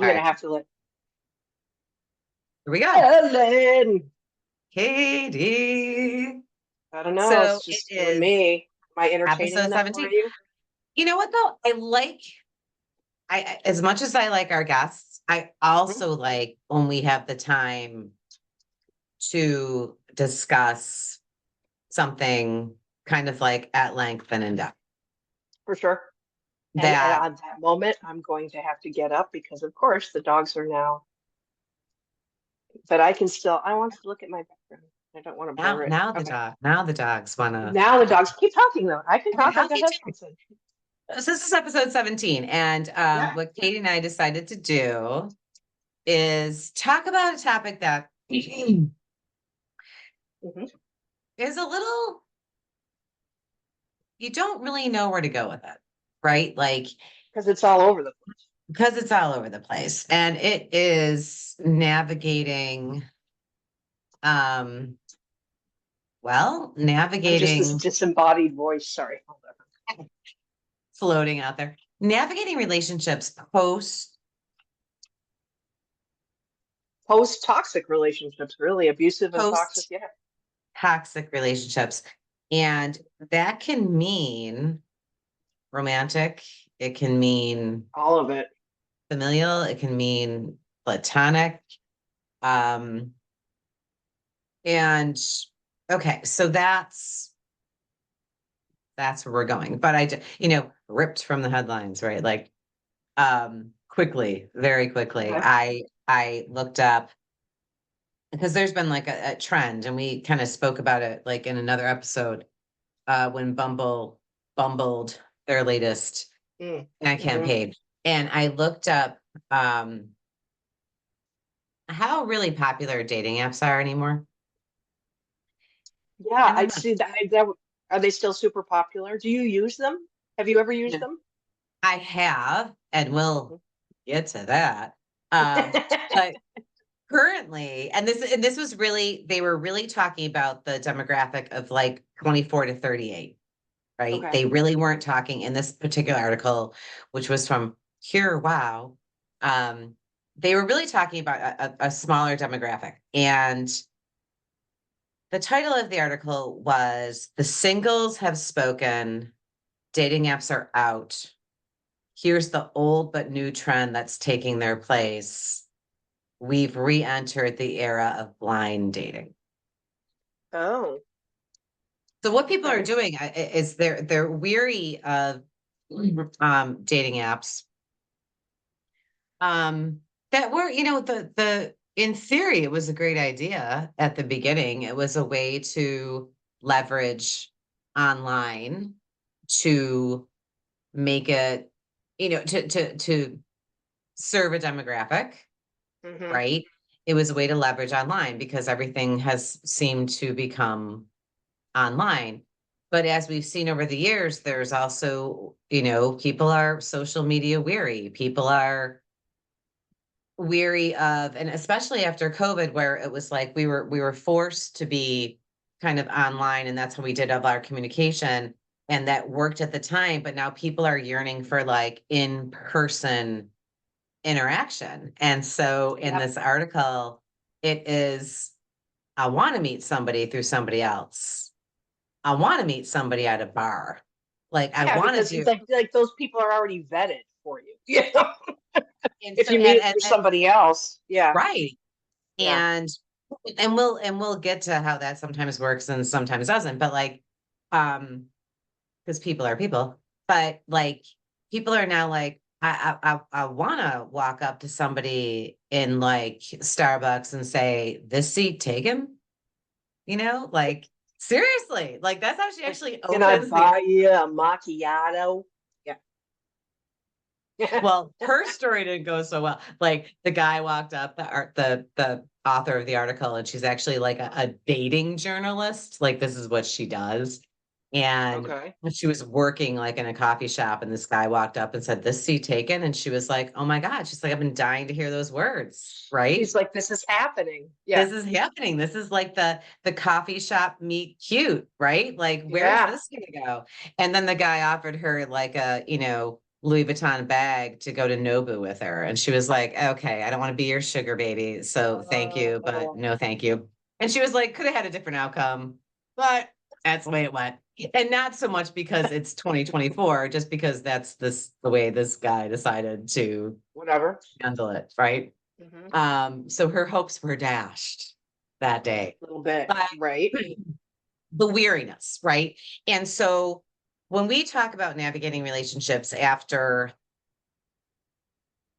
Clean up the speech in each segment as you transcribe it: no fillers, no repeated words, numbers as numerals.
All going to right, have to let here we go. Ellen. Katie. I don't know. So It's it just you and is me. Am I entertaining episode enough for 17. you? You know what though? As much as I like our guests, I Mhm. also like when we have the time to discuss something kind of like at length and in depth. For sure. And That on that moment, I'm going to have to get up because, of course, the dogs are now. But I can still. I want to look at my background. I don't want to now blur it. now the Okay. dog now the dogs wanna Now the dogs keep talking though. I can talk. I've I'll got keep headphones in. So this is episode 17. And Yeah. what Katie and I decided to do is talk about a topic that is Hmm. a little, you don't really know where to go with it, right? Like, Because it's all over the place. because it's all over the place. And it is navigating, um, I'm just this navigating, disembodied voice. Sorry. Hold on. floating out there, navigating relationships post Post-toxic relationships, really abusive and toxic. post Yeah. toxic relationships. And that can mean romantic, it can mean All of it. familial, it can mean platonic. Um, and okay, so that's where we're going. But ripped from the headlines, right? Like quickly, very quickly, Okay. I looked up because there's been like a trend, and we kind of spoke about it like in another episode when Bumble bumbled their latest ad Mm-hmm. campaign. And I looked up um how really popular dating apps are anymore. Yeah, And I see that. Are they still super popular? Do you use them? Have you ever used them? I have, and we'll get to that. But currently, and this was really, they were really talking about the demographic of like 24 to 38, right? Okay. They really weren't talking in this particular article, which was from Pure Wow. Um, they were really talking about a smaller demographic. And the title of the article was "The Singles Have Spoken, Dating Apps Are Out. Here's the old but new trend that's taking their place. We've re-entered the era of blind dating." Oh, So what people are okay. doing is they're weary of dating apps um that were, the in theory it was a great idea at the beginning. It was a way to leverage online to make it, to serve a demographic, Hmm. right? It was a way to leverage online because everything has seemed to become online. But as we've seen over the years, there's also, people are social media weary. People are weary of, and especially after COVID, where it was like we were forced to be kind of online, and that's how we did all our communication. And that worked at the time, but now people are yearning for like in-person interaction. And so in Yep. this article, it is, I want to meet somebody through somebody else. I want to meet somebody at a bar. Like I Yeah, want to because do, like those people are already vetted for you. Yeah. and If so you meet it through somebody else. Yeah. right. Yeah. And we'll get to how that sometimes works and sometimes doesn't. But like, because people are people, but like people are now like, I want to walk up to somebody in like Starbucks and say, "This seat taken," like seriously, like that's how she Like, actually can I opens the. buy you a macchiato? Yeah. Well, her story didn't go so well. Like the guy walked up, the author of the article, and she's actually like a dating journalist. Like this is what she does. And Okay. she was working like in a coffee shop, and this guy walked up and said, "This seat taken." And she was like, "Oh my God." She's like, "I've been dying to hear those words, She's right? like, this is happening. Yeah. This is happening. This is like the coffee shop meet cute, right? Like, where's Yeah. this gonna go?" And then the guy offered her like a, Louis Vuitton bag to go to Nobu with her. And she was like, okay, I don't want to be your sugar baby. So thank you, but Oh, no, thank you. And she was like, could have had a different outcome, but that's the way it went. And not so much because it's 2024, just because that's the way this guy decided to whatever. handle it, right? Hmm. So her hopes were dashed that day. A little bit, But right? the weariness, right? And so when we talk about navigating relationships after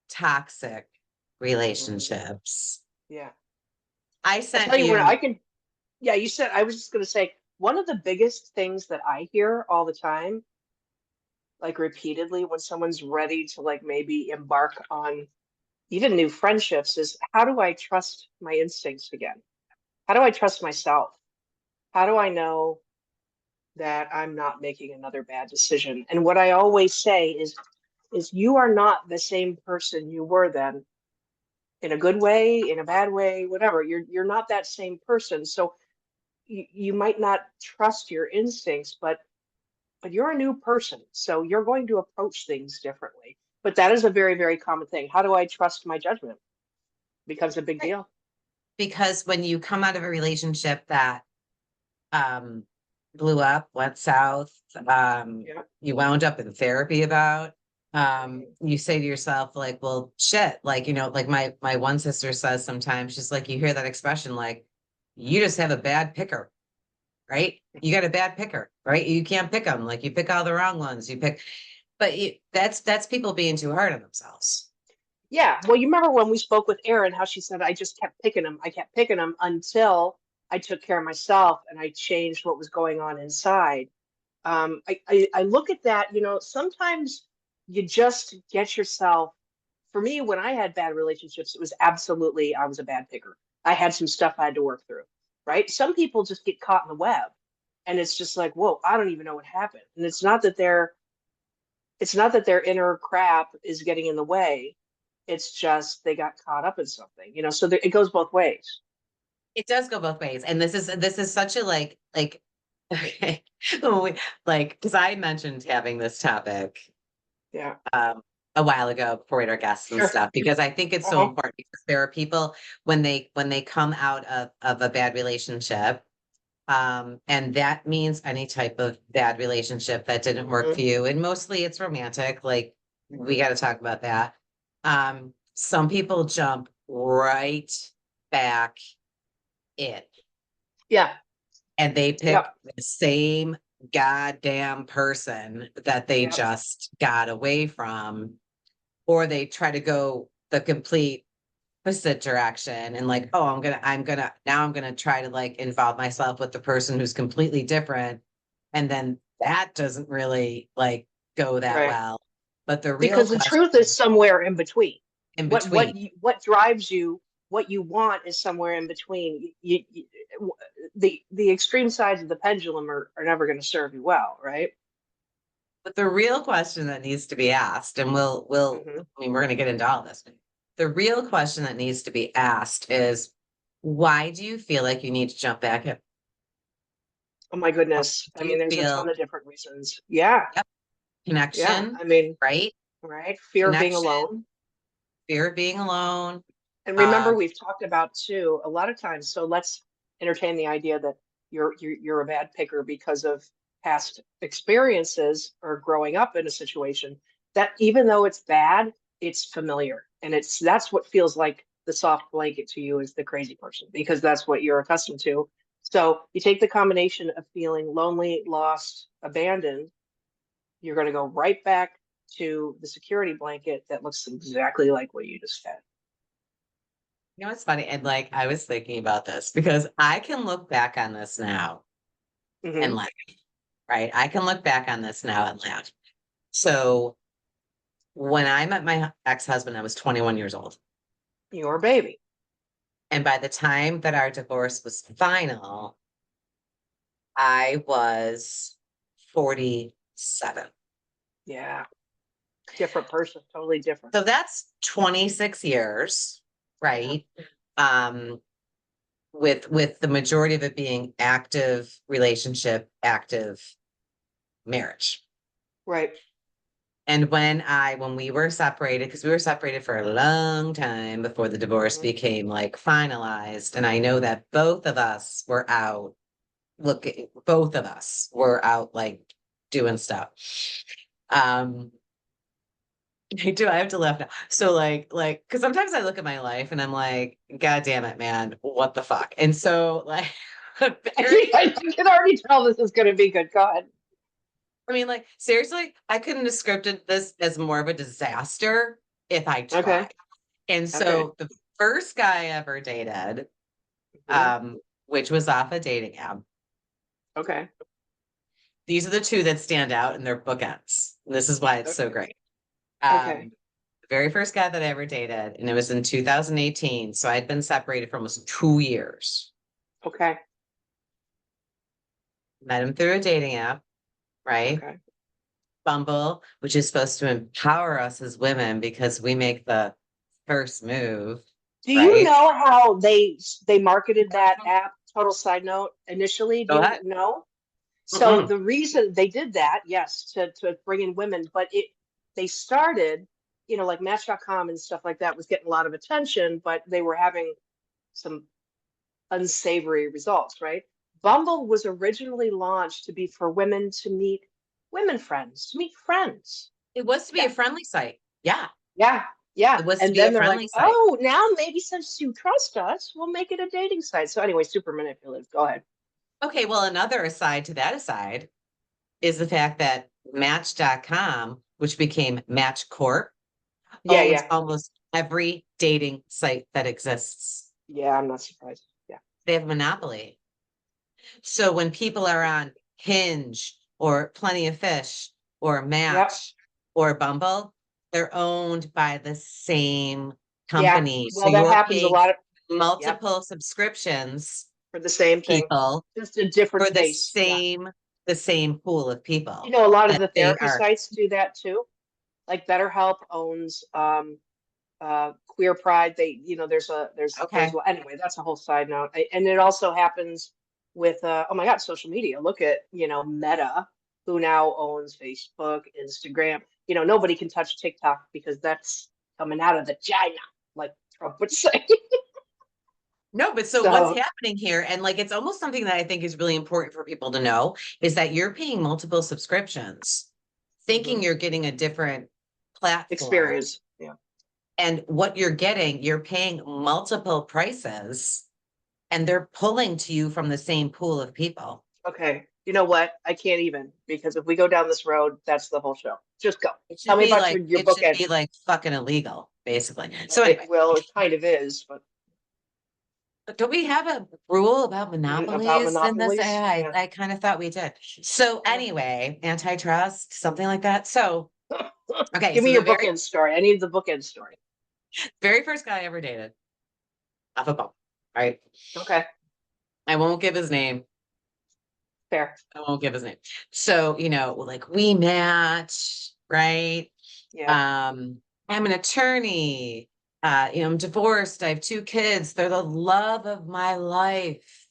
toxic Mhm. relationships, Yeah. I I'll sent tell you what, I you, can, yeah, you said, I was just going to say, one of the biggest things that I hear all the time, like repeatedly, when someone's ready to like maybe embark on even new friendships, is how do I trust my instincts again? How do I trust myself? How do I know that I'm not making another bad decision? And what I always say is you are not the same person you were then, in a good way, in a bad way, whatever. You're not that same person. So you might not trust your instincts, but you're a new person, so you're going to approach things differently. But that is a very, very common thing. How do I trust my judgment? Becomes a big deal. because when you come out of a relationship that um, blew up, went south, Yeah. you wound up in therapy about, Right. you say to yourself, like, well, shit, like, like my one sister says sometimes, she's like, you hear that expression, like, you just have a bad picker, right? You got a bad picker, right? You can't pick them, like you pick all the wrong ones. You pick, but that's people being too hard on themselves. Yeah. Well, you remember when we spoke with Erin, how she said, I just kept picking them. I kept picking them until I took care of myself and I changed what was going on inside. I look at that, sometimes you just get yourself. For me, when I had bad relationships, it was absolutely, I was a bad picker. I had some stuff I had to work through, right? Some people just get caught in the web and it's just like, whoa, I don't even know what happened. And it's not that their inner crap is getting in the way. It's just they got caught up in something, so it goes both ways. It does go both ways. And this is such a like okay. Like, because I mentioned having this topic Yeah. um a while ago before we had our guests and Sure. stuff, because I think it's so Uh-huh. important because there are people when they come out of a bad relationship, and that means any type of bad relationship that didn't work for Hmm. you. And mostly it's romantic, like we got to talk about that. Some people jump right back in Yeah. and they pick Yep. the same goddamn person that they Yep. just got away from, or they try to go the complete opposite direction and like, oh, I'm gonna try to like involve myself with the person who's completely different. And then that doesn't really like go that Right. well. But the real Because the truth is question somewhere in between. in between, What drives you, what you want is somewhere in between. The extreme sides of the pendulum are never going to serve you well, right? but the real question that needs to be asked, and we'll Hmm. I mean, we're gonna get into all this. The real question that needs to be asked is why do you feel like you need to jump back in? Oh my Why goodness. I do you mean, there's a feel, ton of different reasons. Yeah. yep, Yeah. connection, I mean, right? right. Fear of being Connection, alone. fear of being alone. And remember, Um, we've talked about too a lot of times. So let's entertain the idea that you're a bad picker because of past experiences or growing up in a situation that even though it's bad, it's familiar, and that's what feels like the soft blanket to you is the crazy person because that's what you're accustomed to. So you take the combination of feeling lonely, lost, abandoned, you're going to go right back to the security blanket that looks exactly like what you just said. it's funny, and like I was thinking about this because I can look back on this now and Hmm. laugh, right? I can look back on this now and laugh. So when I met my ex-husband, I was 21 years old. Your baby. And by the time that our divorce was final, I was 47. Yeah. Different person, totally different. So that's 26 years, Yeah. right? Um, with the majority of it being active relationship, active marriage. Right. And when we were separated, because we were separated for a long time before the divorce Mhm. became like finalized. And I know that both of us were out. Look, both of us were out like doing stuff. Um, I have to laugh now. So because sometimes I look at my life and I'm like, God damn it, man, what the fuck? And so like very, I can already tell this is going to be good. Go ahead. I mean, like seriously, I couldn't have scripted this as more of a disaster if I Okay. tried. And Okay. so the first guy I ever dated, Mhm. which was off a dating app, Okay. these are the two that stand out in their bookends. This is why it's so Okay. great. Okay. The very first guy that I ever dated, and it was in 2018. So I'd been separated for almost 2 years. Okay. Met him through a dating app, right? Okay. Bumble, which is supposed to empower us as women because we make the first move, Do you right? know how they marketed that app? Total side note, initially, do Go you ahead. know? So Mm-mm. the reason they did that, yes, to bring in women, but they started, like Match.com and stuff like that was getting a lot of attention, but they were having some unsavory results, right? Bumble was originally launched to be for women to meet women friends, to meet friends. It was to be Yeah, a friendly site. Yeah, yeah, yeah. it was to And be a then they're like, friendly site. oh, now maybe since you trust us, we'll make it a dating site. So anyway, super manipulative. Go ahead. Okay, well, another aside to that aside is the fact that Match.com, which became Match Corp, Yeah, owns yeah, almost every dating site that exists. yeah. I'm not surprised. Yeah. They have a monopoly. So when people are on Hinge or Plenty of Fish or Yep. Match or Bumble, they're owned by the same Yeah. company. So Well, that you're happens a paying lot of, yep, multiple subscriptions for the same thing, people just a different for face. Yeah. the same pool of You people know, a lot of that the they therapy are. sites do that too. Like BetterHelp owns Queer Pride. There's Okay. well, anyway, that's a whole side note. And it also happens with oh my God, social media. Look at, Meta, who now owns Facebook, Instagram. Nobody can touch TikTok because that's coming out of the China, like Trump would say. No, but so what's So, happening here, and like it's almost something that I think is really important for people to know, is that you're paying multiple subscriptions, thinking mhm. you're getting a different platform. Experience. Yeah. And what you're getting, you're paying multiple prices and they're pulling to you from the same pool of people. Okay. You know what? I can't even because if we go down this road, that's the whole show. Just go. It Tell should me be about like your it should bookend. be like fucking illegal, basically. So It anyway, will. It kind of is, but but don't we have a rule about about monopolies in this? monopolies. I, Yeah. I kind of thought we did. So Yeah. anyway, antitrust, something like that. So okay, Give so me the your very bookend story. I need the bookend story. very first guy I ever dated off a bump, right? Okay. I won't give his name. Fair. I won't give his name. So, like we match, right? Yeah. Um, I'm an attorney. I'm divorced. I have two kids. They're the love of my life.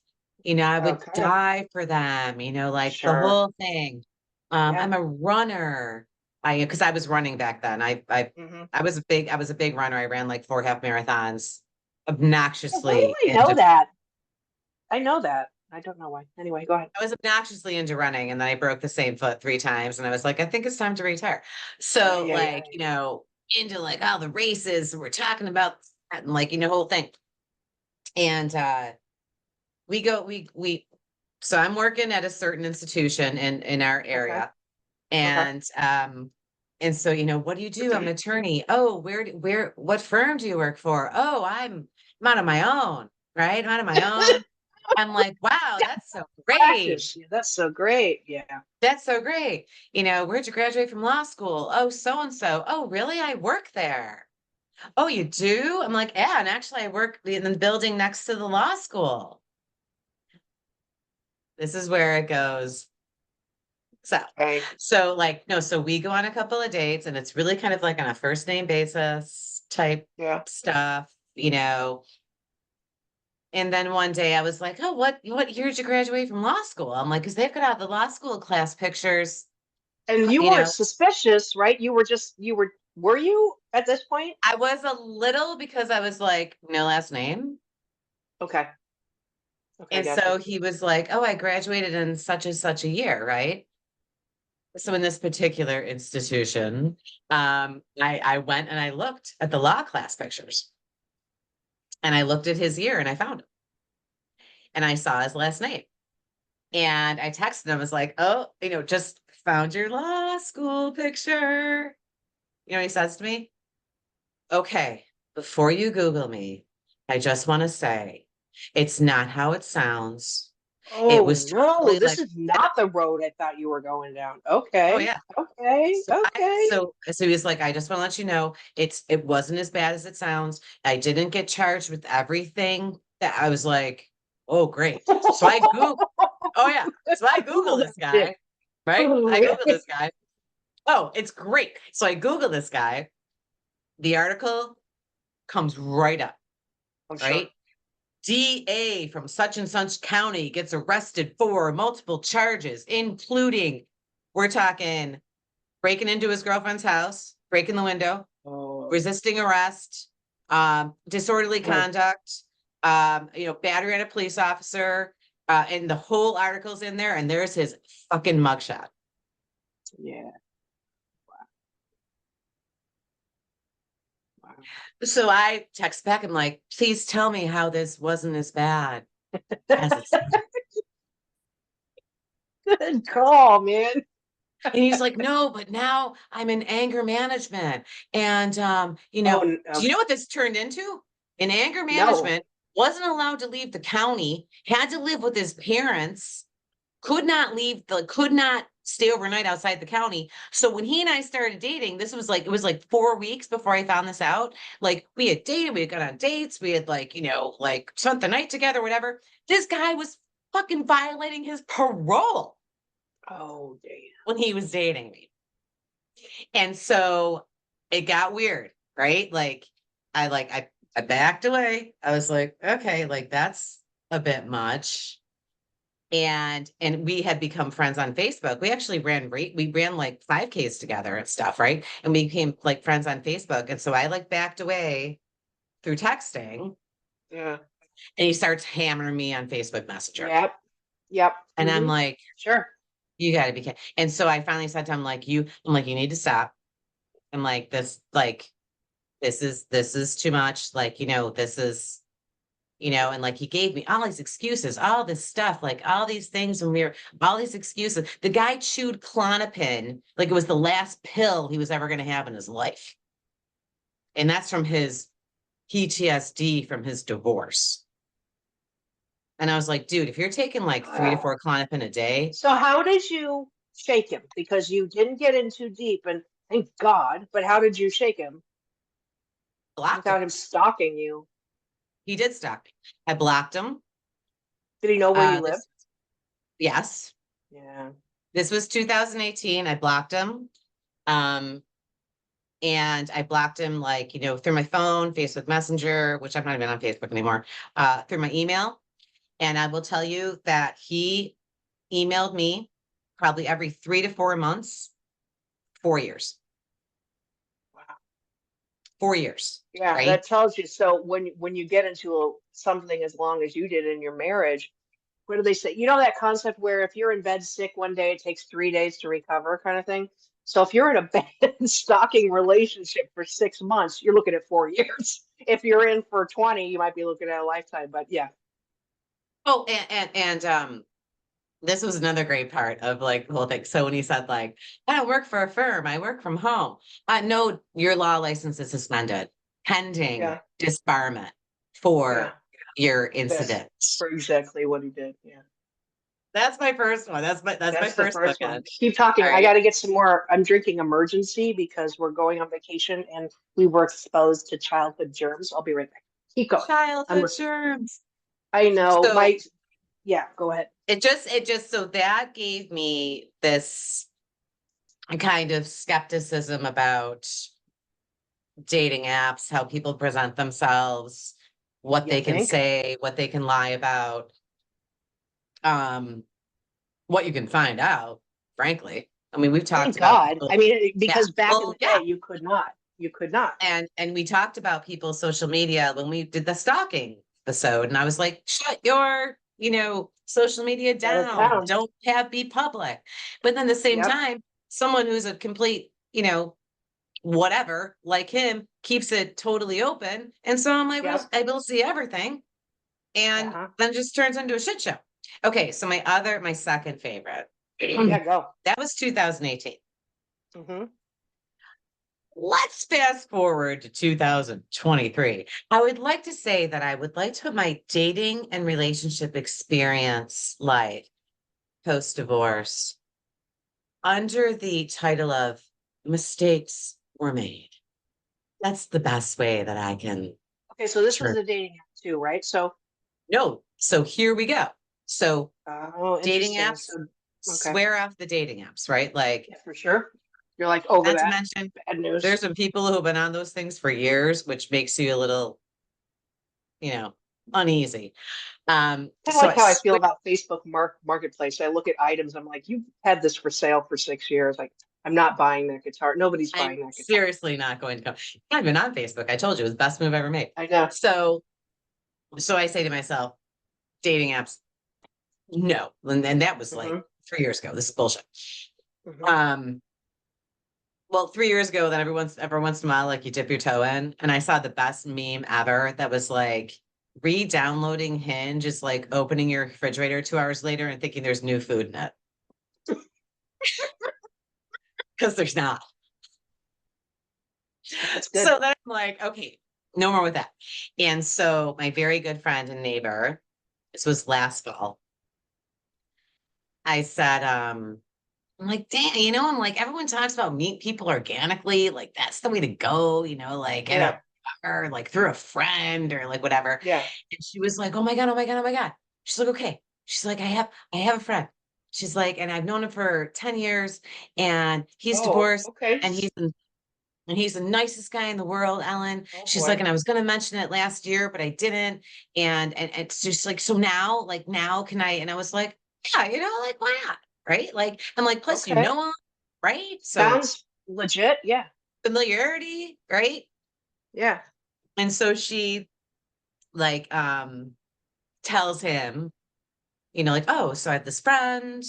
I would Okay. die for them, like the Sure. whole thing. Yeah. I'm a runner. Because I was running back then. Hmm. I was a big runner. I ran like 4 half marathons Why do obnoxiously I know into that? I know that. I don't know why. Anyway, go ahead. I was obnoxiously into running and then I broke the same foot 3 times and I was like, I think it's time to retire. Yeah, So yeah, yeah, like, yeah. into like all the races, we're talking about that and like, whole thing. And we go, so I'm working at a certain institution in our Okay. area. Okay. And so, what do you do? I'm an attorney. Oh, what firm do you work for? Oh, I'm out on my own, right? I'm out on my own. I'm like, wow, that's so great. Practice. Yeah, that's so great. Yeah. That's so great. Where'd you graduate from law school? Oh, so and so. Oh, really? I work there. Oh, you do? I'm like, yeah. And actually, I work in the building next to the law school. This is where it goes. So, Okay. so like, no, so we go on a couple of dates and it's really kind of like on a first name basis type Yeah. stuff. And then one day I was like, oh, what year did you graduate from law school? I'm like, because they've got out the law school class pictures And you you weren't know, suspicious, right? Were you at this point? I was a little because I was like, no last name. Okay. Okay, And gotcha. so he was like, oh, I graduated in such and such a year, right? So in this particular institution, I went and I looked at the law class pictures and I looked at his year and I found him and I saw his last name. And I texted him, I was like, oh, just found your law school picture. You know what he says to me? Okay, before you Google me, I just want to say it's not how it sounds. It Oh was no, totally this like, is not the road I thought you were going down. oh Okay. yeah. Okay. So Okay. so he's like, I just want to let you know it wasn't as bad as it sounds. I didn't get charged with everything that I was like, oh great. So I Google, oh yeah. So I Google Google this that shit. guy, right? I Oh, Google this guy. Oh, it's great. So I Google this guy. The article comes right up, I'm sure. right? DA from such and such county gets arrested for multiple charges, including we're talking breaking into his girlfriend's house, breaking the window, Oh, resisting arrest, disorderly right. conduct, battery on a police officer, and the whole article's in there, and there's his fucking mugshot. Yeah. Wow. So I text back, I'm like, please tell me how this wasn't as bad as it's. Good call, man. And he's like, no, but now I'm in anger management. And, Oh, do you know okay. what this turned into? In anger No. management, wasn't allowed to leave the county, had to live with his parents, could not stay overnight outside the county. So when he and I started dating, it was like 4 weeks before I found this out. Like we had dated, we had gone on dates, we had like spent the night together, whatever. This guy was fucking violating his parole Oh, damn. when he was dating me. And so it got weird, right? I backed away. I was like, okay, like that's a bit much. And we had become friends on Facebook. We actually we ran like 5Ks together and stuff, right? And we became like friends on Facebook. And so I like backed away through texting Yeah. and he starts hammering me on Facebook Messenger. Yep. Yep. And I'm Mm-hmm. like, Sure. you gotta be kidding. And so I finally said to him, I'm like, you need to stop. I'm like, this is too much. Like, this is, and like he gave me all these excuses, all this stuff, like all these things when all these excuses. The guy chewed Klonopin like it was the last pill he was ever going to have in his life. And that's from his PTSD from his divorce. And I was like, dude, if you're taking like 3 to 4 Klonopin a day, So how did you shake him? Because you didn't get in too deep, and thank God, but how did you shake him blocked him. without him stalking you? He did stalk me. I blocked him. Did he know where you lived? This yes. Yeah. This was 2018. I blocked him. Um, and I blocked him through my phone, Facebook Messenger, which I'm not even on Facebook anymore, through my email. And I will tell you that he emailed me probably every 3 to 4 months, 4 years, Wow. 4 years, Yeah, right? that tells you. So when you get into something as long as you did in your marriage, what do they say? You know that concept where if you're in bed sick one day, it takes 3 days to recover, kind of thing. So if you're in a bed stalking relationship for 6 months, you're looking at 4 years. If you're in for 20, you might be looking at a lifetime. But yeah, Oh, and this was another great part of like the whole thing. So when he said I don't work for a firm, I work from home. No, your law license is suspended pending yeah, disbarment yeah. for your That's incident. for exactly what he did. Yeah. That's my first one. That's my That's the first first one. bookend. Keep All talking. I right. got to get some more. I'm drinking emergency because we're going on vacation and we were exposed to childhood germs. I'll be right back. Keep going. I'm Childhood listening. germs. I know So my, yeah, go ahead. so that gave me this kind of skepticism about dating apps, how people present themselves, what You they can think? say, what they can lie about, um, what you can find out, frankly. I mean, we've talked Thank about God. people. I mean, Yeah. because back in Well, the yeah. day, you could not. You could not. And we talked about people's social media when we did the stalking episode. And I was like, shut your, social media Shut it down. down. Don't be public. But then at the same Yep. time, someone who's a complete, whatever, like him, keeps it totally open. And so I'm like, well, Yep. I will see everything. And Uh-huh. then it just turns into a shit show. Okay, so my second favorite. Yeah, go. That was 2018. Mm-hmm. Let's fast forward to 2023. I would like to say that I would like to put my dating and relationship experience life post-divorce under the title of mistakes were made. That's the best way that I can. Okay, so this was Sure. a dating app too, right? So, No, so here we go. So oh, dating interesting. apps, So, okay, swear off the dating apps, right? Like, yeah, for sure. You're like over not to that. mention, Bad news. there's some people who have been on those things for years, which makes you a little, you know, uneasy. Kind of So like I how I feel swear about Facebook Marketplace. I look at items. I'm like, you've had this for sale for 6 years. Like, I'm not buying that guitar. Nobody's I'm buying that guitar. seriously not going to come. Not even on Facebook. I told you it was the best move ever made. I know. So, so I say to myself, dating apps, no. And that was like Mm-hmm. 3 years ago. This is bullshit. Mm-hmm. Um, well, 3 years ago, then every once in a while, like you dip your toe in, and I saw the best meme ever that was like re-downloading Hinge is like opening your refrigerator 2 hours later and thinking there's new food in it. Because there's not. That's good. So then I'm like, okay, no more with that. And so my very good friend and neighbor, this was last fall, I said, I'm like, damn, I'm like, everyone talks about meet people organically. Like, that's the way to go, like at Yeah. a bar, like through a friend or like whatever. Yeah. And she was like, oh my God, oh my God, oh my God. She's like, okay. She's like, I have a friend. She's like, and I've known him for 10 years and he's Oh, divorced okay. and he's the nicest guy in the world, Ellen. Oh She's like, boy. and I was gonna mention it last year, but I didn't. And it's just like, so now, like now can I? And I was like, yeah, like why not? Right? Like, I'm like, plus you Okay. know him, right? So Sounds legit. Yeah. familiarity, right? Yeah. And so she like tells him, like, oh, so I have this friend,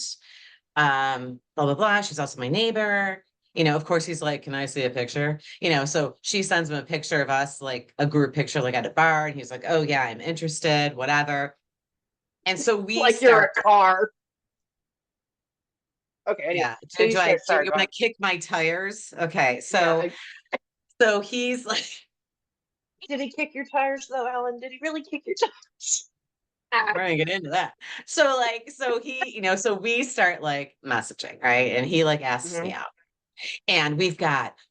blah, blah, blah. She's also my neighbor. Of course, he's like, can I see a picture? So she sends him a picture of us, like a group picture, like at a bar. And he's like, oh, yeah, I'm interested, whatever. And so we Like you're start, a car. Okay. Anyway, yeah. so you start. Do Sorry. you Go want ahead. to kick my tires? Okay. Yeah. So he's like, Did he kick your tires though, Ellen? Did he really kick your tires? we're gonna get into that. So he, so we start like messaging, right? And he like asks me Mm-hmm. out. And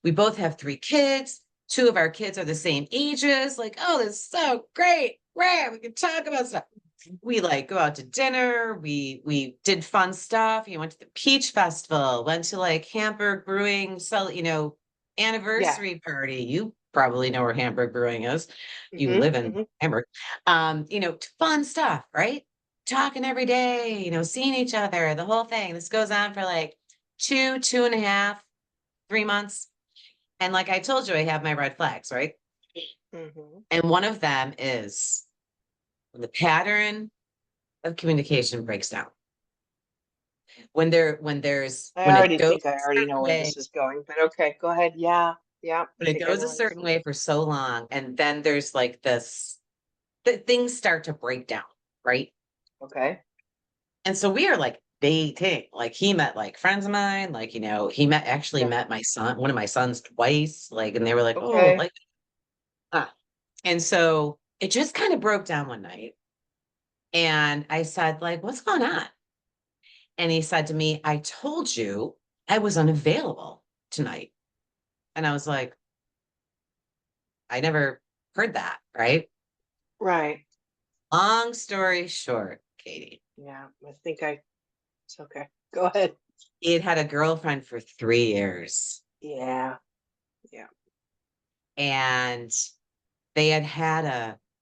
we both have 3 kids. 2 of our kids are the same ages. Like, oh, this is so great. Right. We can talk about stuff. We like go out to dinner. We did fun stuff. You went to the Peach Festival, went to like Hamburg Brewing, Yeah. anniversary party. You probably know where Hamburg Brewing is. You live Mm-hmm. in Mm-hmm. Hamburg. Fun stuff, right? Talking every day, seeing each other, the whole thing. This goes on for like 2.5, 3 months. And like I told you, I have my red flags, right? Mm-hmm. And one of them is when the pattern of communication breaks down. When I it already goes think I a already know certain where way, this is going, but okay, go ahead. Yeah. Yeah. I when it think I goes a know where this certain is way for so long, and then there's like this, that things start to break down, right? going. Okay. And so we are like dating. Like he met like friends of mine, like, he actually Yeah. met my son, one of my sons twice, like, and they were like, oh, Okay. like, ah. And so it just kind of broke down one night. And I said, like, what's going on? And he said to me, I told you I was unavailable tonight. And I was like, I never heard that. Right. Right. Long story short, Katie, Yeah. It's okay. Go ahead. he had a girlfriend for 3 years. Yeah. Yeah. And they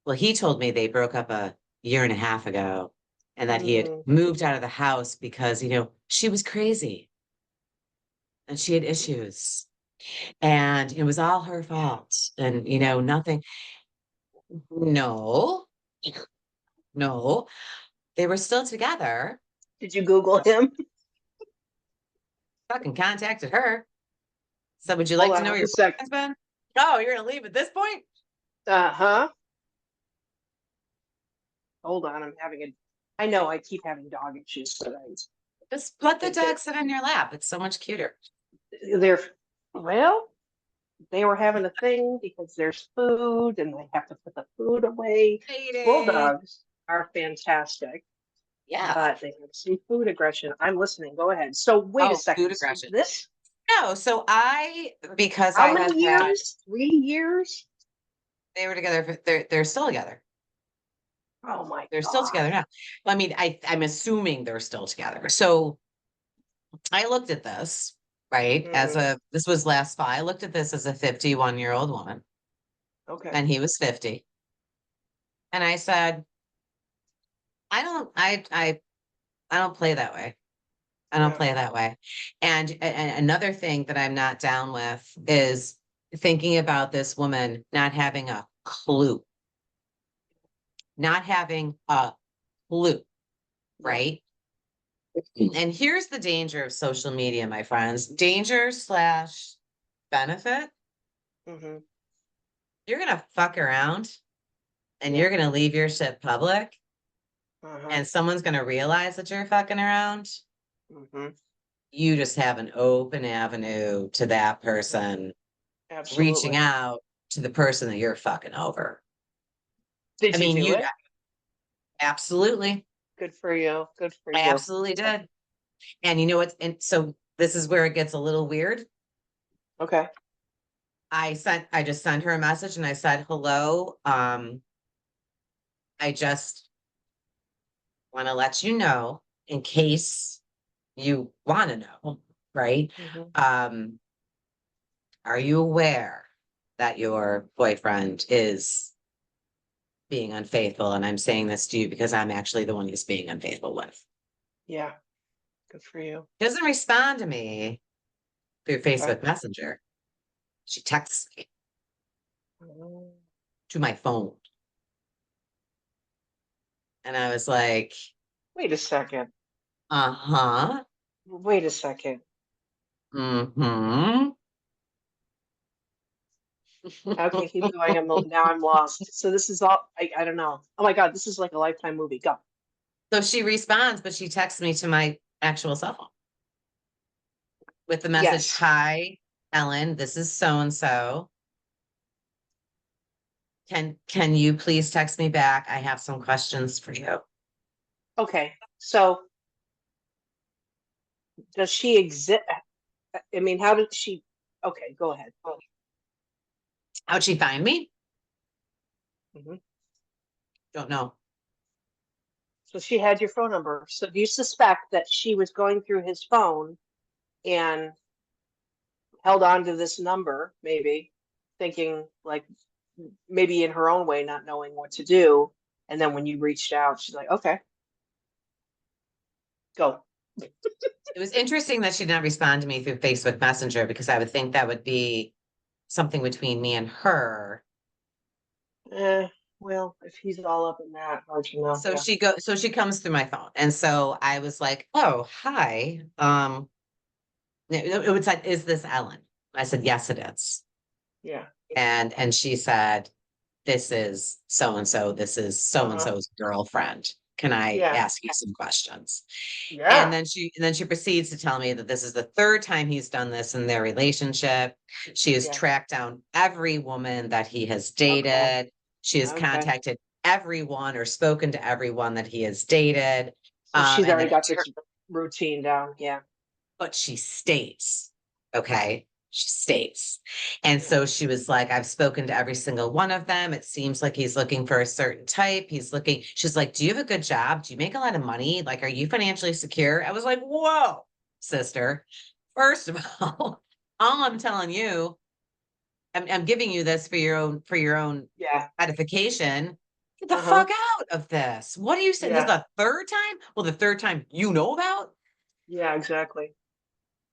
well, he told me they broke up a year and a half ago and that he had Mm, moved out of the house because, she was crazy. and she had issues, and it was all her fault. And, nothing. No, no, they were still together. Did you Google him? Fucking contacted her. So, would you Hold like to on know one your sec. husband? Oh, you're gonna leave at this point? Uh-huh. Hold on, I know I keep having dog issues, but Just let the think dog sit on your lap. It's so much cuter. they're, well, they were having a thing because there's food and they have to put the food away. Dating. Bulldogs are fantastic, Yeah. but they have some food aggression. I'm listening. Go ahead. So wait a Oh, food second. So aggression. this, No, so because I how had many had, years? 3 years? they were together. They're still together. Oh my They're still God. together now. I mean, I'm assuming they're still together. So I looked at this, right? Mm, This was last fall. I looked at this as a 51-year-old woman, okay. and he was 50. And I said, I don't play that way. I don't Yeah. play that way. And another thing that I'm not down with is thinking about this woman not having a clue, not having a clue, Yeah. right? And here's the danger of social media, my friends. Danger slash benefit. Mm-hmm. You're gonna fuck around and Yeah. you're gonna leave your shit public, Uh-huh. and someone's gonna realize that you're fucking around. Mm-hmm. You just have an open avenue to that Mm-hmm. person reaching Absolutely. out to the person that you're fucking over. I Did you mean, do it? absolutely, Good for you. Good for I you. absolutely did. And you know what? And so this is where it gets a little weird. Okay. I just sent her a message and I said, hello. I just want to let you know in case you want to know, right? Mm-hmm. Um, are you aware that your boyfriend is being unfaithful? And I'm saying this to you because I'm actually the one he's being unfaithful with. Yeah. Good for you. He doesn't respond to me through Okay. Facebook Messenger. She texts me Mm. to my phone. And I was like, Wait a second. uh-huh. Wait a second. Mm-hmm. Okay, keep going. Now I'm lost. So this is all I don't know. Oh my God, this is like a Lifetime movie. Go. So she responds, but she texts me to my actual cell phone with the message, Yes. hi, Ellen, this is so and so. Can you please text me back? I have some questions for you. Okay. So does she exist? I mean, how did she? Okay, go ahead. How'd she find me? Hmm. Don't know. So she had your phone number. So do you suspect that she was going through his phone and held on to this number, maybe thinking like maybe in her own way, not knowing what to do. And then when you reached out, she's like, okay, go. It was interesting that she did not respond to me through Facebook Messenger because I would think that would be something between me and her. Eh, well, if he's all up in that, hard to know. Yeah. So she comes through my phone. And so I was like, oh, hi. It was like, is this Ellen? I said, yes, it is. Yeah. And she said, this is so and so. This is so and Uh-huh. so's girlfriend. Can I Yeah. ask you some questions? Yeah. And then she proceeds to tell me that this is the third time he's done this in their relationship. She has Yeah. tracked down every woman that he has Okay. dated. She has Okay. contacted everyone or spoken to everyone that he has dated. So she's And then already got this routine down. Yeah. but she stays. Okay. She stays. And Yeah. so she was like, I've spoken to every single one of them. It seems like he's looking for a certain type. She's like, do you have a good job? Do you make a lot of money? Like, are you financially secure? I was like, whoa, sister. First of all I'm telling you, I'm giving you this for your own Yeah. edification. Get the Uh-huh. fuck out of this. What are you saying? This is Yeah. the third time? Well, the third time you know about? Yeah, exactly.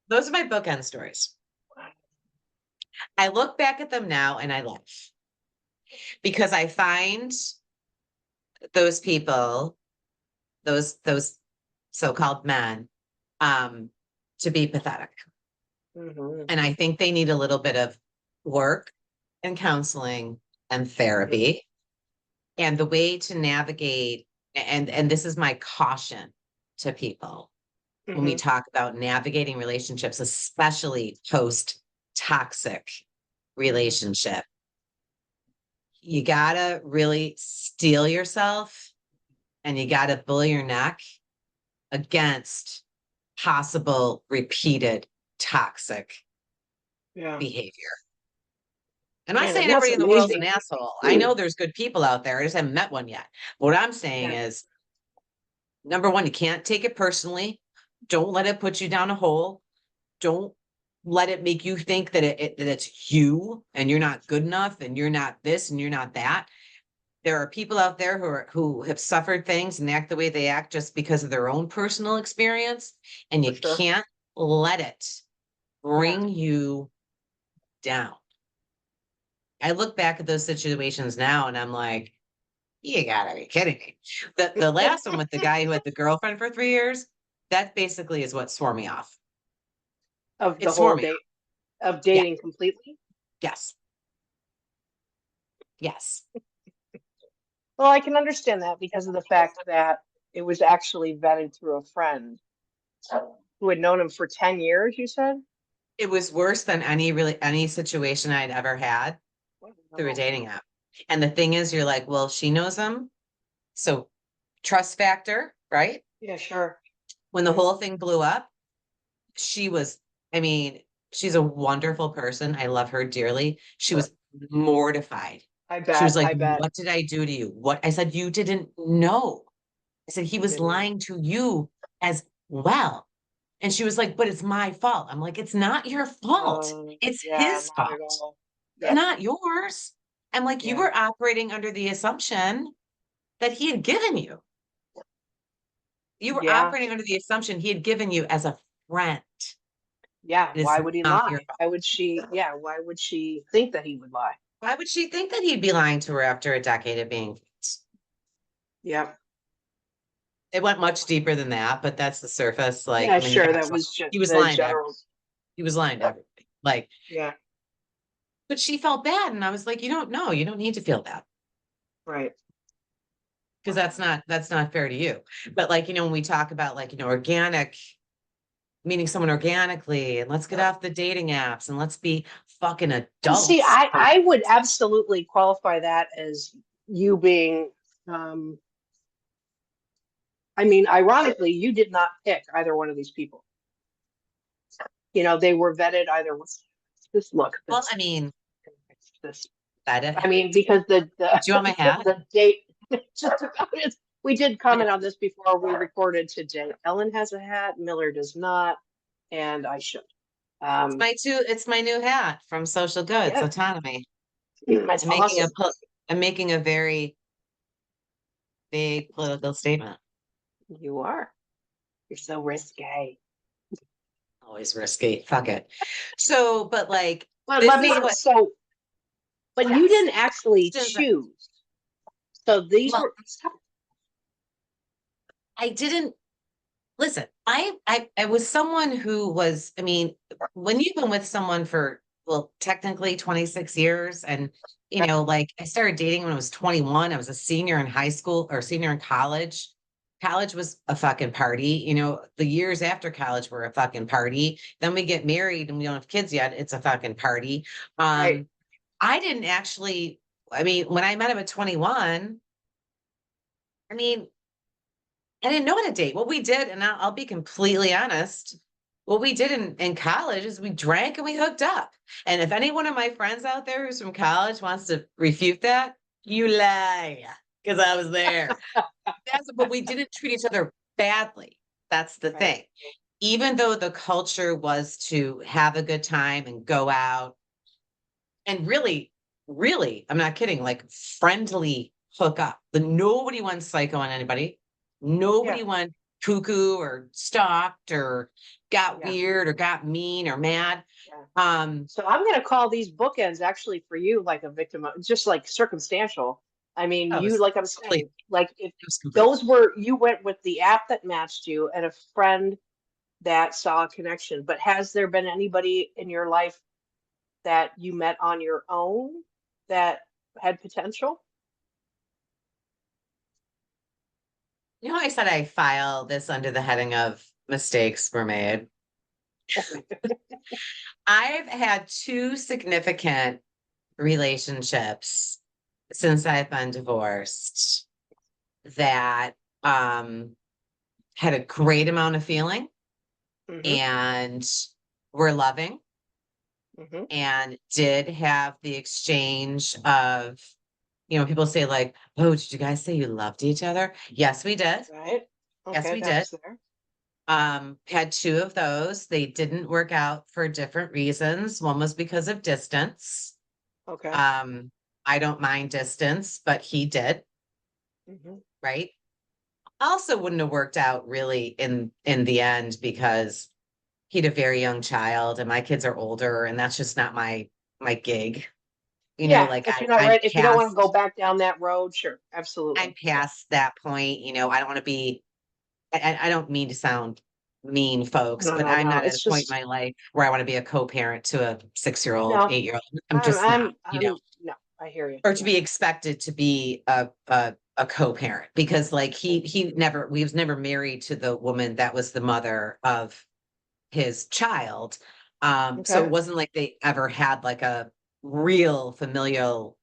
those are my bookend stories. I look back at them now and I laugh because I find those people, those so-called men, to be pathetic. Mhm. And I think they need a little bit of work and counseling and therapy. And the way to navigate, and this is my caution to people when we Mhm. talk about navigating relationships, especially post toxic Mhm. relationship, you gotta really steel yourself and you gotta bull your neck against possible repeated toxic Yeah. behavior. I'm not Man, saying and that's everybody in the world's an amazing. asshole. I know there's good people out there. I just haven't met one yet. What I'm saying Yeah. is, number one, you can't take it personally. Don't let it put you down a hole. Don't let it make you think that that it's you and you're not good enough and you're not this and you're not that. There are people out there who have suffered things and act the way they act just because of their own personal experience, and For you sure. can't let it Yeah. bring you down. I look back at those situations now and I'm like, you gotta be kidding me. The last one with the guy who had the girlfriend for 3 years, that basically is what swore me off. Of It the swore whole me off. date of Yeah. dating completely. Yes. Yes. Well, I can understand that because of the fact that it was actually vetted through a friend who had known him for 10 years, you said? It was worse than any situation I'd ever had through a Wow. dating app. And the thing is, you're like, well, she knows him. So trust factor, right? Yeah, sure. When the whole thing blew up, she was, I mean, she's a wonderful person. I love her dearly. She was mortified. I She was bet. like, I bet. what did I do to you? What? I said, you didn't know. I said, he You was didn't know. lying to you as well. And she was like, but it's my fault. I'm like, it's not your fault. It's Yeah, his not fault. at all. It's Yep. not yours. I'm like, you Yeah. were operating under the assumption that he had given you. You were Yeah. operating under the assumption he had given you as a friend. Yeah. It is Why would he not your lie? fault. Why would she? Yeah. Why would she think that he would lie? Why would she think that he'd be lying to her after a decade of being friends? Yep. It went much deeper than that, but that's the surface. Like, Yeah, I mean, the sure. guy's That lying. was just He was the lying to everything. general. He was lying to everything. Like, Yeah. but she felt bad. And I was like, you don't know. You don't need to feel bad. Right. Because that's not fair to you. But like, when we talk about like, organic, meeting someone organically, and let's get off the dating apps and let's be fucking And see, adults. I would absolutely qualify that as you being, um, I mean, ironically, you did not pick either one of these people. They were vetted either with this look, Well, I mean, this. that I mean, because the do you want my hat? the date just about is. We did Yeah. comment on this before we recorded today. Ellen has a hat, Miller does not, and I should. Um, It's my new hat from Social Goods, yeah, Autonomy. that's I'm making awesome. I'm making a very big political statement. You are. You're so risque. Always risky. Fuck it. So, but like, But this let is me what, so. But you yes. didn't actually choose. So these Well, were. I didn't listen. I was someone who was, I mean, when you've been with someone for, well, technically 26 years, and like I started dating when I was 21. I was a senior in high school or senior in college. College was a fucking party. The years after college were a fucking party. Then we get married and we don't have kids yet. It's a fucking party. Right. I didn't actually, I mean, when I met him at 21, I mean, I didn't know how to date. What we did, and I'll be completely honest, what we did in college is we drank and we hooked up. And if any one of my friends out there who's from college wants to refute that, you lie, because I was there. But we didn't treat each other badly. That's the Right. thing. Even though the culture was to have a good time and go out and really, really, I'm not kidding, like friendly hook up. Nobody went psycho on anybody. Yeah. Nobody went. cuckoo or stalked or got Yeah. weird or got mean or mad. Yeah. Um, So I'm going to call these bookends actually for you like a victim of just like circumstantial. I mean, that you, was like I'm complete. saying, like if It was complete. those were, you went with the app that matched you and a friend that saw a connection, but has there been anybody in your life that you met on your own that had potential? You know, I said I file this under the heading of mistakes were made. I've had two significant relationships since I've been divorced that had a great amount of feeling Mm-hmm. and were loving Mm-hmm. and did have the exchange of, people say like, oh, did you guys say you loved each other? Yes, we did. Right. Yes, Okay, we that did. was there. Had two of those. They didn't work out for different reasons. One was because of distance. Okay. Um, I don't mind distance, but he did, Mm-hmm. right? Also wouldn't have worked out really in the end because he had a very young child and my kids are older and that's just not my gig. Yeah, Like if you're not ready, if you don't want to go back down that road, sure, I'm absolutely. Yeah. past that point. I don't want to be I don't mean to sound mean, folks, No, but no, I'm no. not at It's a point in just my life where I want to be a co-parent to a 6-year-old, no. 8-year-old. I'm just not, No. I hear you. or to Yeah. be expected to be a co-parent because like we was never married to the woman that was the mother of his child. So Okay. it wasn't like they ever had like a real familial,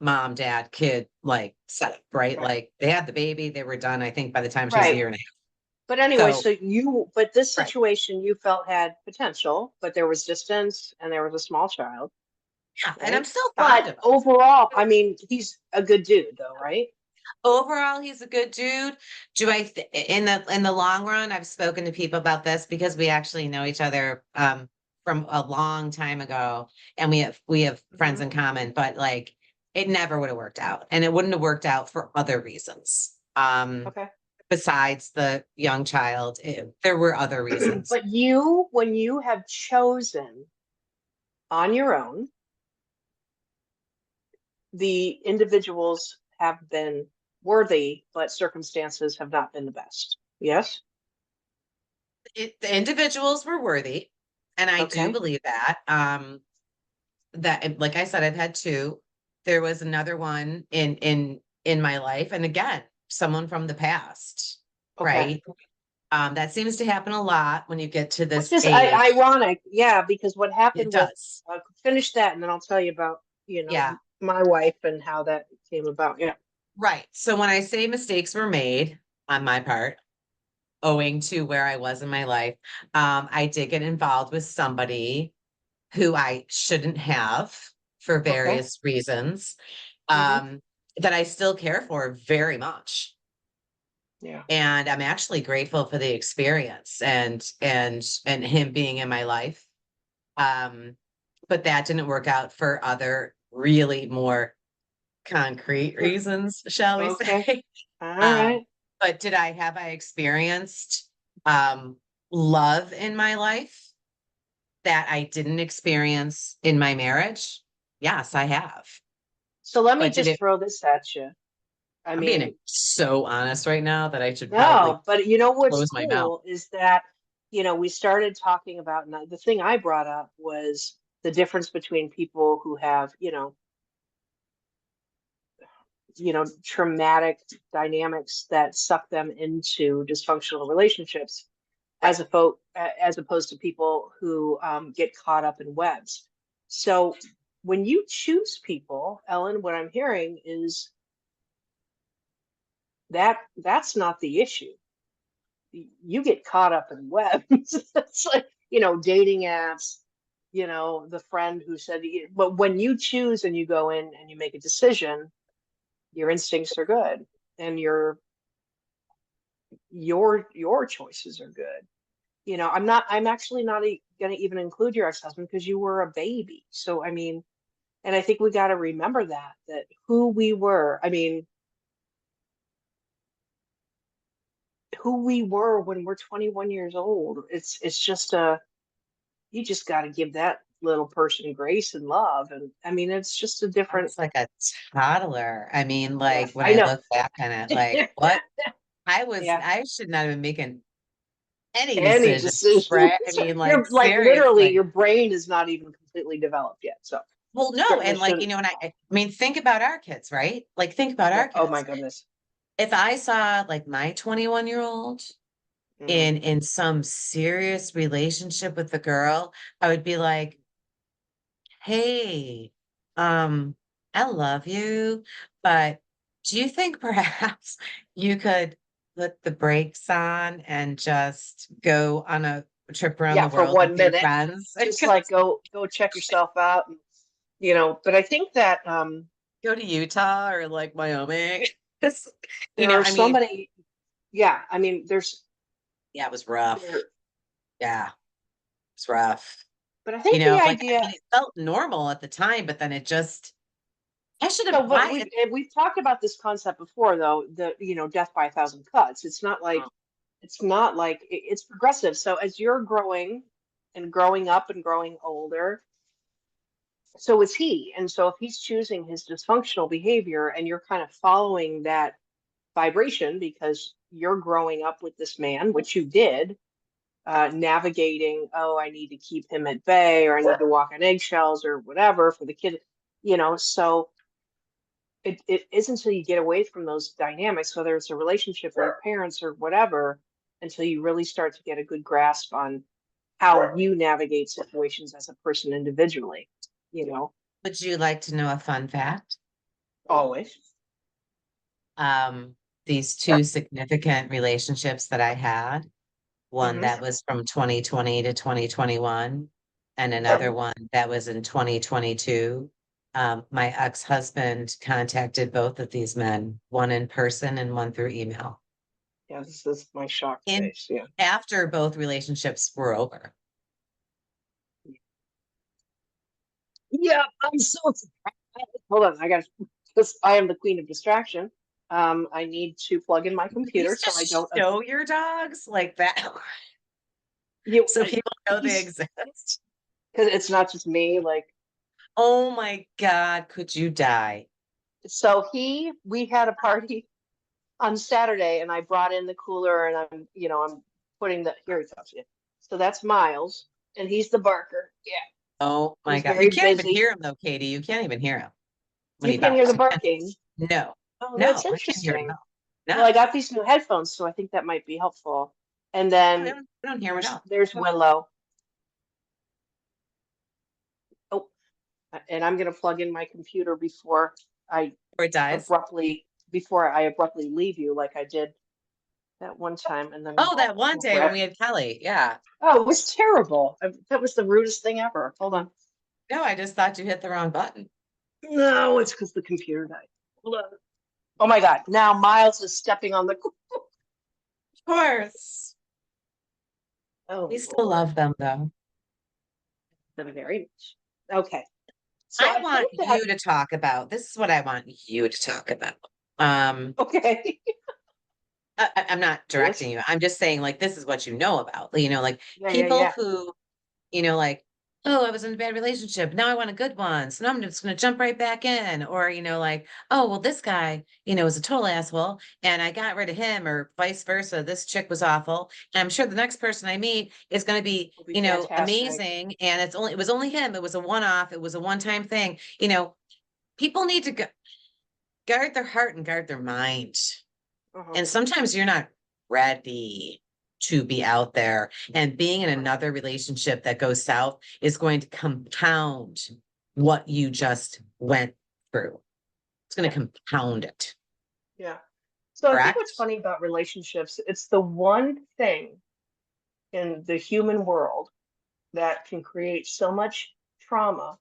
mom, dad, kid like setup, right? Right. Like they had the baby, they were done, I think by the time she was a Right. year and a half. But anyway, So so but this right. situation you felt had potential, but there was distance and there was a small child, Yeah, and I'm right? still fond But of him. overall, I mean, he's a good dude though, right? Overall, he's a good dude. Do I in the long run, I've spoken to people about this because we actually know each other from a long time ago and we have friends Hmm. in common, but like it never would have worked out. And it wouldn't have worked out for other reasons. Okay. Besides the young child, there were other reasons. But when you have chosen on your own, the individuals have been worthy, but circumstances have not been the best. Yes? The individuals were worthy, and I do Okay. believe that. That like I said, I've had two. There was another one in my life, and again, someone from the past, Okay. right? That seems to happen a lot when you get to Which this is age. ironic, yeah, because what It happened with, does. finish that and then I'll tell you about, Yeah, my wife and how that came about. Yeah. right. So when I say mistakes were made on my part, owing to where I was in my life, I did get involved with somebody who I shouldn't have for Okay. various reasons, Hmm. um, that I still care for very much. Yeah. And I'm actually grateful for the experience and him being in my life. Um, but that didn't work out for other really more concrete reasons, shall we Okay. say? All Um, right. but I experienced um love in my life that I didn't experience in my marriage? Yes, I have. So let me But did just it throw this at you. I I'm being mean, so honest right now that I should probably no, but you know what's close my mouth. cool is that, we started talking about, and the thing I brought up was the difference between people who have, traumatic dynamics that suck them into dysfunctional relationships Right. as opposed to people who get caught up in webs. So when you choose people, Ellen, what I'm hearing is that's not the issue. You get caught up in webs. It's like, dating apps, the friend who said, but when you choose and you go in and you make a decision, your instincts are good and your choices are good. I'm actually not going to even include your ex-husband because you were a baby. So, I mean, and I think we got to remember that who we were, I mean, who we were when we're 21 years old. It's just you just got to give that little person grace and love. And I mean, it's just a I different, was like a toddler. I mean, yeah, like when I I know. look back on it, like what Yeah, I should not have been making any any decisions, decision. right? I mean, like You're like literally your seriously. brain is not even completely developed yet. So Well, no, certainly and like, shouldn't. I mean, think about our kids, right? Like think about Yeah. our Oh my kids. goodness. If I saw like my 21-year-old Mm. in some serious relationship with a girl, I would be like, hey, um, I love you, but do you think perhaps you could put the brakes on and just go on a trip around Yeah, the for world with one your minute, friends? just like go check yourself out, and, But I think that Go to Utah or like Wyoming. Just, there are I so mean, many. Yeah, I mean, yeah, it was rough. there, Yeah, it's rough. but I think the Like I idea. mean, it felt normal at the time, but then it just I should have So, but why we've talked about this concept before, though. The death by a thousand cuts. It's progressive. So as you're growing and growing up and growing older, so is he. And so if he's choosing his dysfunctional behavior and you're kind of following that vibration because you're growing up with this man, which you did, navigating, oh, I need to keep him at bay or I need to walk on eggshells or whatever for the kid, so it isn't until you get away from those dynamics, whether it's a relationship with your parents or whatever, until you really start to get a good grasp on how you navigate situations as a person individually, you know, would you like to know a fun fact? always. Um, these two significant relationships that I had, one Hmm. that was from 2020 to 2021, and another one that was in 2022. My ex-husband contacted both of these men, one in person and one through email. Yeah, this is my shocked In face. Yeah. after both relationships were over. Yeah, I'm so surprised. Hold on, I got because I am the queen of distraction. I need to plug in my At computer least so I don't. just show your dogs like that You, so people know they he's exist. because it's not just me. Like, Oh my God, could you die? so we had a party on Saturday, and I brought in the cooler, and I'm putting the here he comes. Yeah. So that's Miles, and he's the barker. Yeah, Oh my he's God. You very can't even busy. hear him though, Katie. You can't even hear him when You he can't hear barks. the You can't. barking. No, Oh, no, that's I can't hear it. interesting. No, Well, I no, got these new headphones, so I think that might be helpful. And then I don't hear him at all. there's Willow. Oh, and I'm gonna plug in my computer I Or it dies. before I abruptly leave you, like I did that one time, and then Oh, that one we'll day when wrap. we had Kelly. Yeah. Oh, it was terrible. That was the rudest thing ever. Hold on. No, I just thought you hit the wrong button. No, it's because the computer died. Hold on. Oh my God! Now Miles is stepping on the. Of course. Oh We still Lord, love them though. very much. Okay, so I I want think that you to talk about this is what I want you to talk about. Um, okay. I'm not Yes. directing you. I'm just saying, like, this is what you know about, like Yeah, yeah, people yeah. who, like, oh, I was in a bad relationship. Now I want a good one. So now I'm just going to jump right back in. Or, like, oh, well, this guy, is a total asshole and I got rid of him, or vice versa. This chick was awful. And I'm sure the next person I meet is going to be, Will be fantastic. amazing. And it was only him. It was a one off. It was a one time thing. People need to guard their heart and guard their mind. Uh-huh. And sometimes you're not ready to be out there. And being in Right. another relationship that goes south is going to compound what you just went through. It's going Yeah, to compound it. yeah. So I think what's Correct? funny about relationships, it's the one thing in the human world that can create so much trauma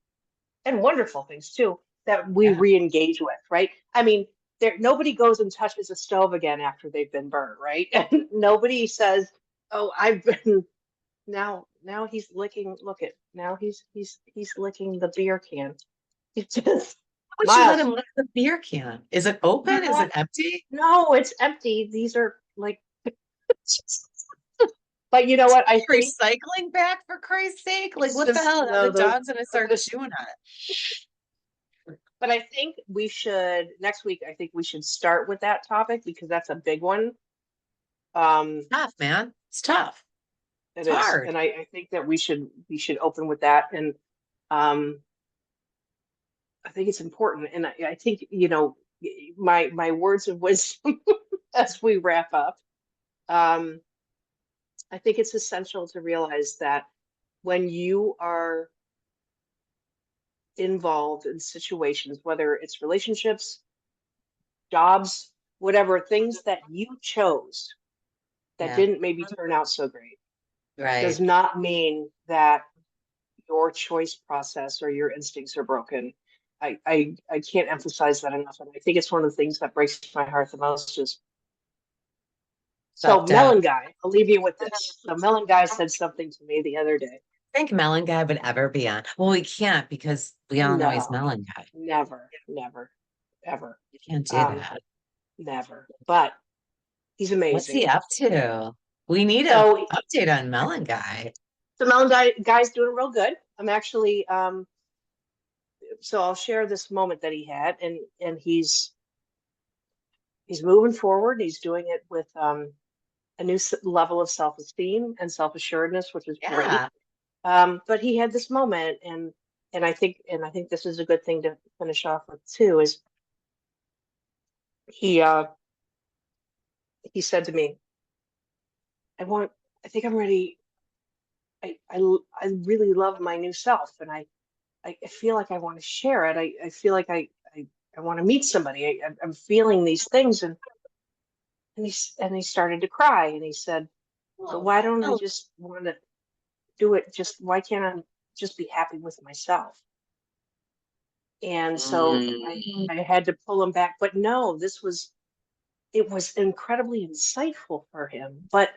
and wonderful things too that we Yeah. re-engage with, right? I mean, nobody goes and touches a stove again after they've been burned, right? And nobody says, "Oh, I've been now he's licking. Look at now he's licking the beer can." It's just Why would you let Miles. him lick the beer can? Is it open? Is No, it empty? no, it's empty. These are like But you know what? I think Recycling back for Christ's sake. Like it's what the just hell? Now no the those. dog's gonna start chewing on But I think we should next week. I think we should start with that topic because that's a big one. it. Tough, man. It's tough. It It's is, hard. and I think that we should open with that, and um, I think it's important, and I think my words of wisdom as we wrap up. Um, I think it's essential to realize that when you are involved in situations, whether it's relationships, jobs, whatever, things that you chose that Yeah. didn't maybe turn out so great, does Right. not mean that your choice process or your instincts are broken. I can't emphasize that enough. And I think it's one of the things that breaks my heart the most is so Self-doubt. Melon Guy, I'll leave you with this. So Melon Guy said something to me the other day. Think Melon Guy would ever be on? Well, we can't because we all know he's No, Melon Guy. never, never, ever. You can't do Um, that. never. But he's What's he amazing. up to? We need a So update on Melon Guy. the Melon Guy's doing real good. I'm actually so I'll share this moment that he had, and he's moving forward. He's doing it with a new level of self-esteem and self-assuredness, which is great. Yeah. But he had this moment, and I think this is a good thing to finish off with too. Is he uh, he said to me, "I want. I think I'm ready. I really love my new self, and I feel like I want to share it. I feel like I want to meet somebody. I'm feeling these things, and he started to cry, and he said, "But Oh, why don't I oh. just want to do it? Just why can't I just be happy with myself?" And so Mm. I had to pull him back. But no, it was incredibly insightful for him. But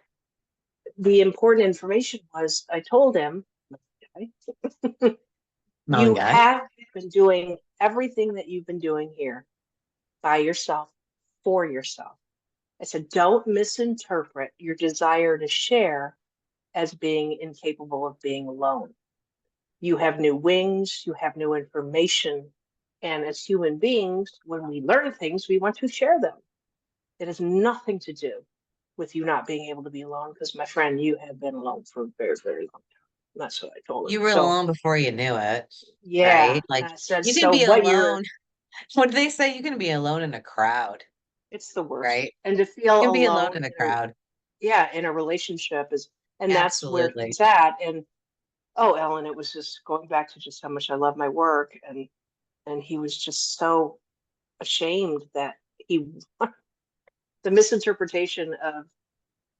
the important information was I told him, okay, Melon you Guy. have been doing everything that you've been doing here by yourself, for yourself. I said, don't misinterpret your desire to share as being incapable of being alone. You have new wings, you have new information. And as human beings, when we learn things, we want to share them. It has nothing to do with you not being able to be alone, because my friend, you have been alone for a very, very long time. And that's what I told him. You were So, alone before you knew it, yeah, right? Like I said, you can so be what you're, alone. What do they say? You can be alone in a crowd, it's the worst. right? And to feel You can be alone alone in a crowd. in a relationship and that's where Absolutely. he's at. And oh, Ellen, it was just going back to just how much I love my work. And he was just so ashamed that he, the misinterpretation of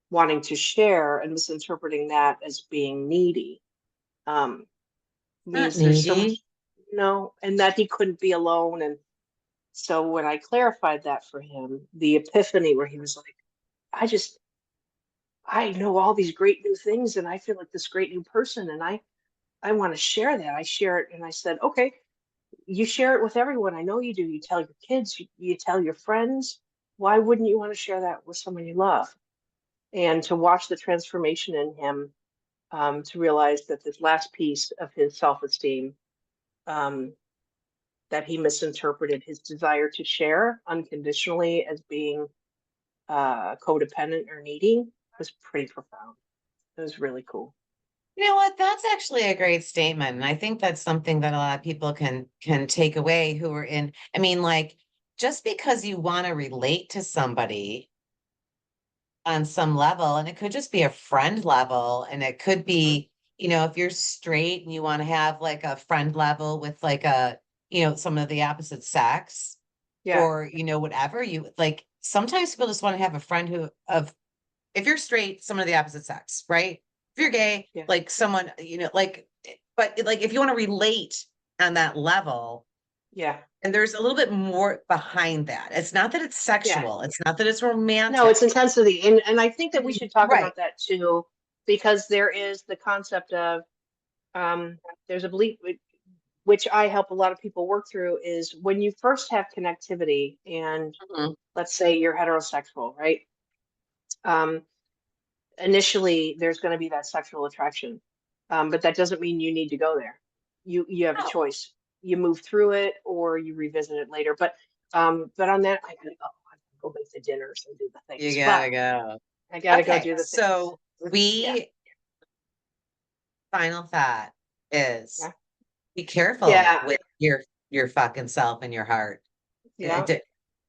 wanting to share and misinterpreting that as being needy um, Not means there's so needy. much, and that he couldn't be alone. And so when I clarified that for him, the epiphany where he was like, I just, I know all these great new things and I feel like this great new person and I want to share that. I share it. And I said, okay, you share it with everyone. I know you do. You tell your kids, you tell your friends. Why wouldn't you want to share that with someone you love? And to watch the transformation in him, to realize that this last piece of his self-esteem, um, that he misinterpreted his desire to share unconditionally as being codependent or needy, was pretty profound. It was really cool. You know what? That's actually a great statement. And I think that's something that a lot of people can take away who are in, I mean, like just because you want to relate to somebody on some level, and it could just be a friend level, and it could Hmm. be, if you're straight and you want to have like a friend level with like some of the opposite sex, Yeah, or whatever you like, sometimes people just want to have a friend if you're straight, someone of the opposite sex, right? If you're gay, yeah, like someone, but like if you want to relate on that level, yeah, and there's a little bit more behind that. It's not that it's yeah. sexual, it's not that it's No, it's romantic. intensity. And I think that we should talk Right. about that too, because there is the concept of um, there's a belief which I help a lot of people work through is when you first have connectivity and Mhm. let's say you're heterosexual, right? Um, initially there's going to be that sexual attraction. But that doesn't mean you need to go there. You have a Oh, choice. You move through it or you revisit it later. But on that, I gotta go. I gotta go make the dinners and do the you things. But gotta go. I gotta go Okay, do the things. so Yeah. final thought is Yeah. be careful Yeah. with your fucking self and your heart. I Yeah. d-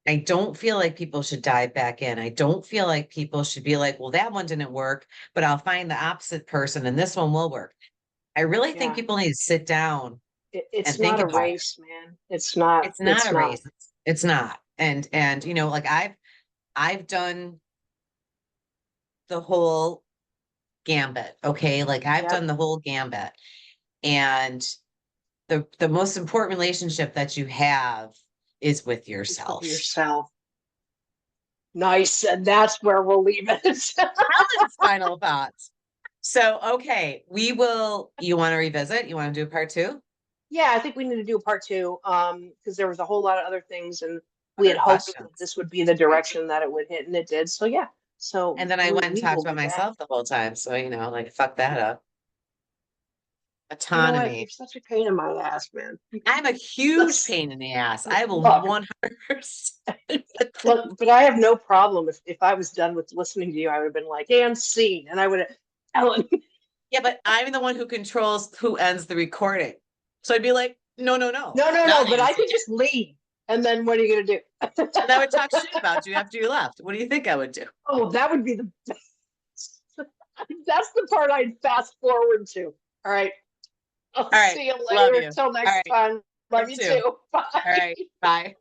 I don't feel like people should dive back in. I don't feel like people should be like, well, that one didn't work, but I'll find the opposite person and this one will work. I really think Yeah. people need to sit down It's and think not a about it. race, man. It's not. It's not It's a not. race. It's not. And you know, like I've done the whole gambit. Okay. Like I've Yep. done the whole gambit. And the most important relationship that you have is with It's with yourself. yourself. Nice. And that's where we'll leave it. Helen's final thoughts. So, okay, you want to revisit? You want to do part two? Yeah, I think we need to do a part two, because there was a whole lot of other things, and we Other had hoped that questions. this would be the direction that it would hit, and it did. So yeah, so And then I went and we talked will about be back. myself the whole time. So, you know, like fuck that up. You know what? Autonomy. You're such a pain in my ass, man. I'm a huge pain in the ass. I will Look, 100%. look, but I have no problem if I was done with listening to you, I would have been like, and scene, and I would have, Ellen. Yeah, but I'm the one who controls who ends the recording. So I'd be like, no, no, no, No, no, no, not but I Nancy. could just leave, and then what are you gonna do? And I would talk shit about you after you left. What do you think I would do? Oh, that would be the best. That's the part I'd fast forward to. All right. I'll All right. see you Love later. you. Till All next right. time. Love Love you too. too. All Bye. right. Bye.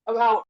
I'm out.